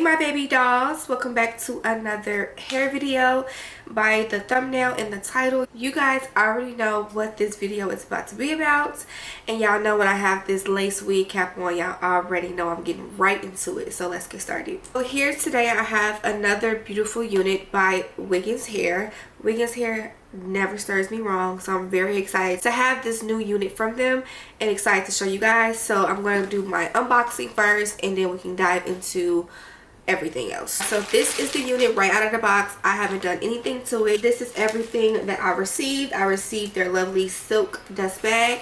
My baby dolls, welcome back to another hair video. By the thumbnail and the title, you guys already know what this video is about to be about, and y'all know when I have this lace wig cap on, y'all already know I'm getting right into it. So let's get started. So here today I have another beautiful unit by Wiggins Hair. Wiggins Hair never serves me wrong, so I'm very excited to have this new unit from them and excited to show you guys. So I'm going to do my unboxing first, and then we can dive into everything else. So this is the unit right out of the box. I haven't done anything to it. This is everything that I received. I received their lovely silk dust bag,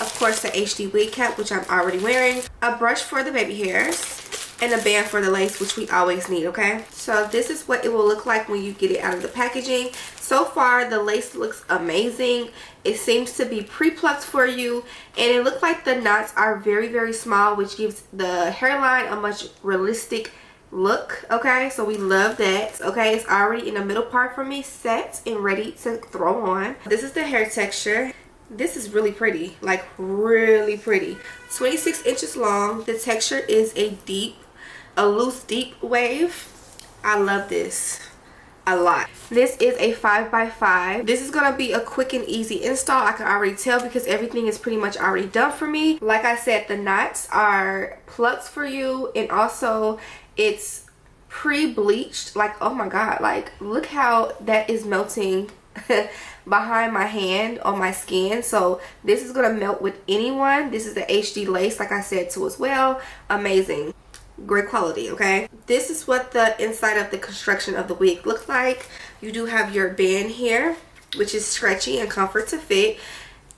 of course the HD wig cap, which I'm already wearing, a brush for the baby hairs, and a band for the lace, which we always need. Okay, so this is what it will look like when you get it out of the packaging. So far the lace looks amazing. It seems to be pre-plucked for you, and it looks like the knots are very small, which gives the hairline a much realistic look. Okay, so we love that. Okay, it's already in the middle part for me, set and ready to throw on. This is the hair texture. This is really pretty, like really pretty. 26 inches long. The texture is a loose deep wave. I love this a lot. This is a 5x5. This is gonna be a quick and easy install. I can already tell because everything is pretty much already done for me. Like I said, the knots are plucked for you, and also it's pre-bleached. Like, oh my god, like look how that is melting behind my hand on my skin. So this is gonna melt with anyone. This is the HD lace, like I said too as well. Amazing, great quality. Okay, this is what the inside of the construction of the wig looks like. You do have your band here, which is stretchy and comfort to fit.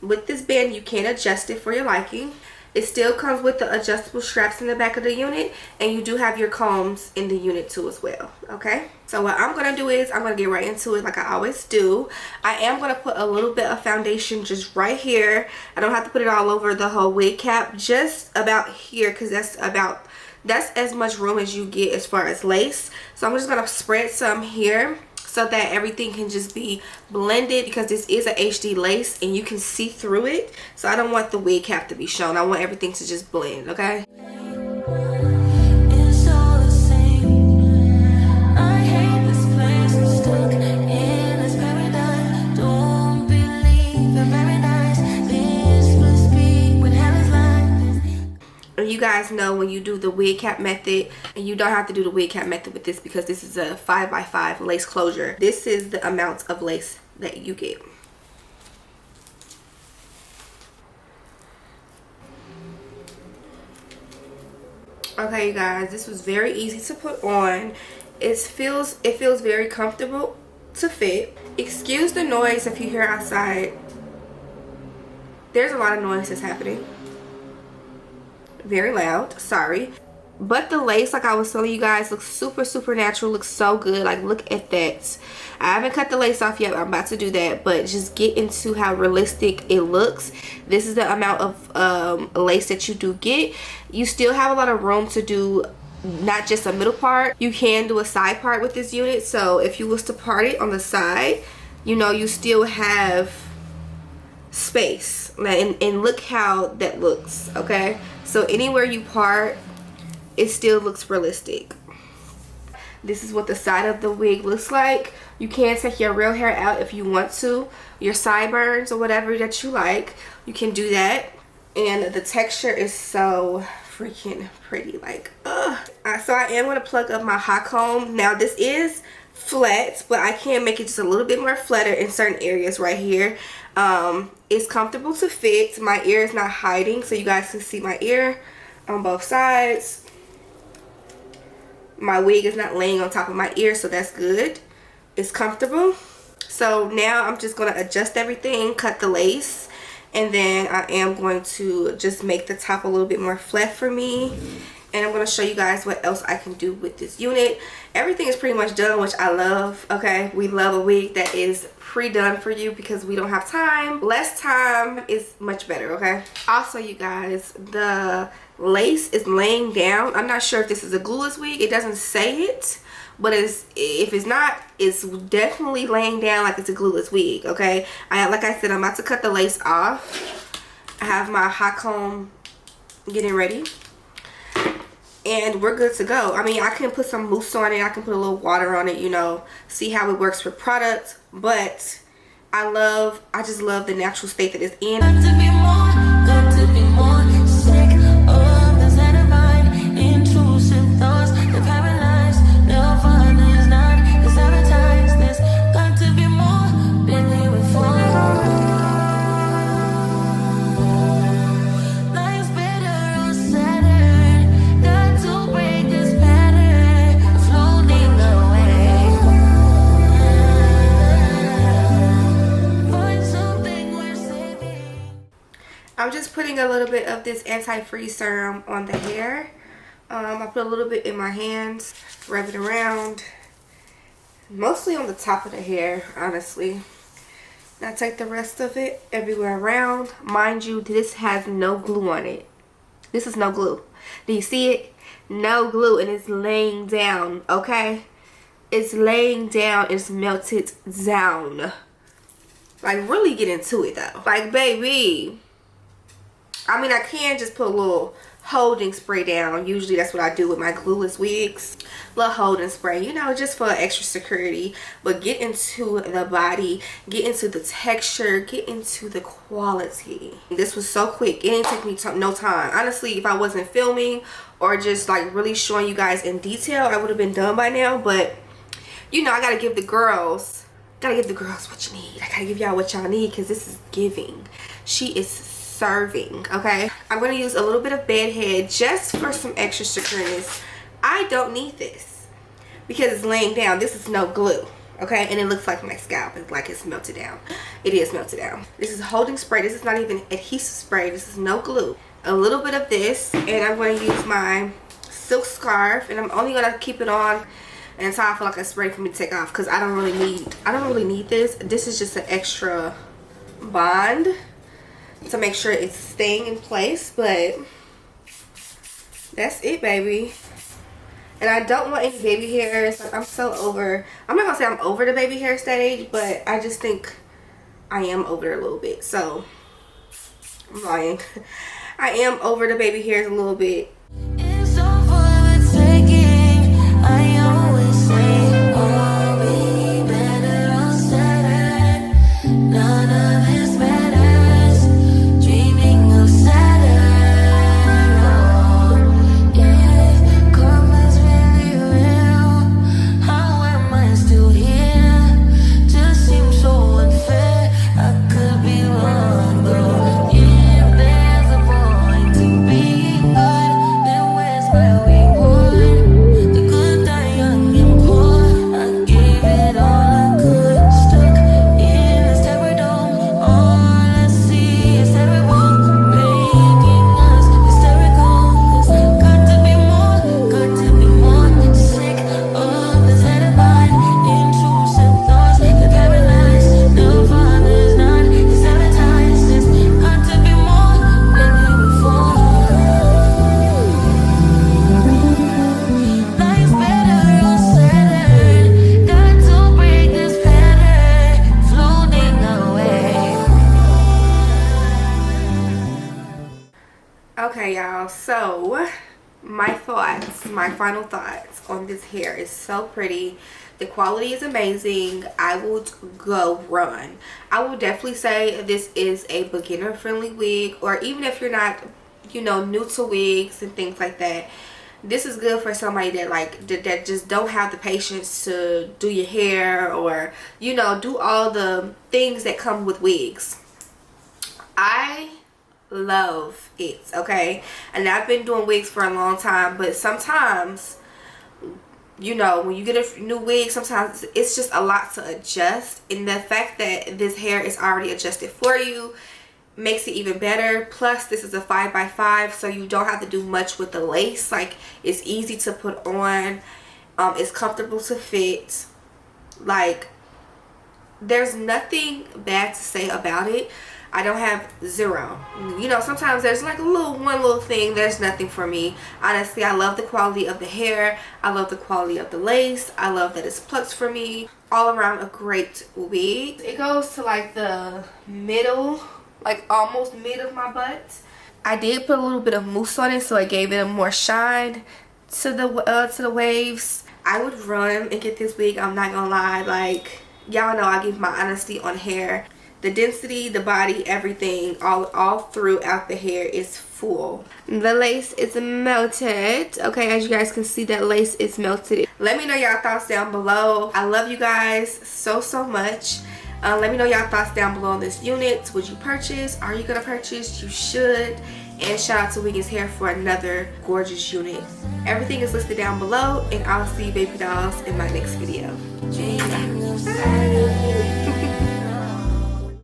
With this band you can adjust it for your liking. It still comes with the adjustable straps in the back of the unit, and you do have your combs in the unit too as well. Okay, so what I'm gonna do is I'm gonna get right into it like I always do. I am gonna put a little bit of foundation just right here. I don't have to put it all over the whole wig cap, just about here, because that's as much room as you get as far as lace. So I'm just gonna spread some here so that everything can just be blended, because this is a HD lace and you can see through it. So I don't want the wig cap to be shown. I want everything to just blend. Okay, you guys know when you do the wig cap method, and you don't have to do the wig cap method with this because this is a 5x5 lace closure. This is the amount of lace that you get. Okay, you guys, this was very easy to put on. It feels very comfortable to fit. Excuse the noise if you hear outside. There's a lot of noise that's happening. Very loud, sorry. But the lace, like I was telling you guys, looks super natural. Looks so good. Like, look at that. I haven't cut the lace off yet. I'm about to do that, but just get into how realistic it looks. This is the amount of lace that you do get. You still have a lot of room to do not just a middle part. You can do a side part with this unit. So if you was to part it on the side, you know, you still have space. And look how that looks. Okay, so anywhere you part, it still looks realistic. This is what the side of the wig looks like. You can take your real hair out if you want to, your sideburns or whatever that you like, you can do that. And the texture is so freaking pretty, like so I am going to plug up my hot comb. Now this is flat, but I can make it just a little bit more flatter in certain areas right here. It's comfortable to fit. My ear is not hiding, so you guys can see my ear on both sides. My wig is not laying on top of my ear, so that's good. It's comfortable. So now I'm just going to adjust everything, cut the lace, and then I am going to just make the top a little bit more flat for me. and I'm going to show you guys what else I can do with this unit. Everything is pretty much done, which I love. Okay, we love a wig that is pre-done for you because we don't have time. Less time is much better. Okay, also you guys, the lace is laying down. I'm not sure if this is a glueless wig. It doesn't say it, but if it's not, it's definitely laying down like it's a glueless wig. Okay, like I said, I'm about to cut the lace off. I have my hot comb getting ready, and we're good to go. I mean, I can put some mousse on it, I can put a little water on it, you know, see how it works for product, but I just love the natural state that it's in. I'm just putting a little bit of this anti-freeze serum on the hair. I put a little bit in my hands, rub it around, mostly on the top of the hair, honestly. Now take the rest of it everywhere around. Mind you, this has no glue on it. This is no glue. Do you see it? No glue, and it's laying down, okay? It's laying down, it's melted down. Like, really get into it though. Like, baby, I mean, I can just put a little holding spray down. Usually that's what I do with my glueless wigs. Little holding spray, you know, just for extra security. But get into the body, get into the texture, get into the quality. This was so quick. It didn't take me no time. Honestly, if I wasn't filming or just like really showing you guys in detail, I would have been done by now. But, you know, I gotta give the girls what you need. I gotta give y'all what y'all need, because this is giving. She is serving. Okay, I'm going to use a little bit of bed head just for some extra secureness. I don't need this because it's laying down. This is no glue. Okay, and it looks like my scalp is like it's melted down. It is melted down. This is holding spray. This is not even adhesive spray. This is no glue. A little bit of this, and I'm going to use my silk scarf, and I'm only going to keep it on until I feel like it's ready for me to take off, because I don't really need this. This is just an extra bond to make sure it's staying in place, but that's it, baby. And I don't want any baby hairs. Like, I'm not gonna say I'm over the baby hair stage, but I just think I am over it a little bit. So I'm lying. I am over the baby hairs a little bit. It's all for the taking. I always say I'll be better on Saturn. None of this matters. Okay, y'all, so my final thoughts on this hair is so pretty. The quality is amazing. I would go run. I will definitely say this is a beginner friendly wig, or even if you're not, you know, new to wigs and things like that, this is good for somebody that just don't have the patience to do your hair, or, you know, do all the things that come with wigs. I love it, okay? And I've been doing wigs for a long time, but sometimes, you know, when you get a new wig, sometimes it's just a lot to adjust. And the fact that this hair is already adjusted for you, makes it even better. Plus this is a 5x5, so you don't have to do much with the lace. Like, it's easy to put on, it's comfortable to fit. Like, there's nothing bad to say about it. I don't have zero. You know, sometimes there's like one little thing. There's nothing for me. Honestly, I love the quality of the hair. I love the quality of the lace. I love that it's plucked for me. All around a great wig. It goes to like the middle, like almost mid of my butt. I did put a little bit of mousse on it, so it gave it a more shine to the waves. I would run and get this wig. I'm not gonna lie. Like, y'all know I give my honesty on hair. The density, the body, everything, all throughout the hair is full. The lace is melted. Okay, as you guys can see, that lace is melted. Let me know y'all thoughts down below. I love you guys so much. Let me know y'all thoughts down below on this unit. Would you purchase? Are you gonna purchase? You should. And shout out to Wiggins Hair for another gorgeous unit. Everything is listed down below, and I'll see you baby dolls in my next video. Dreaming of Saturday.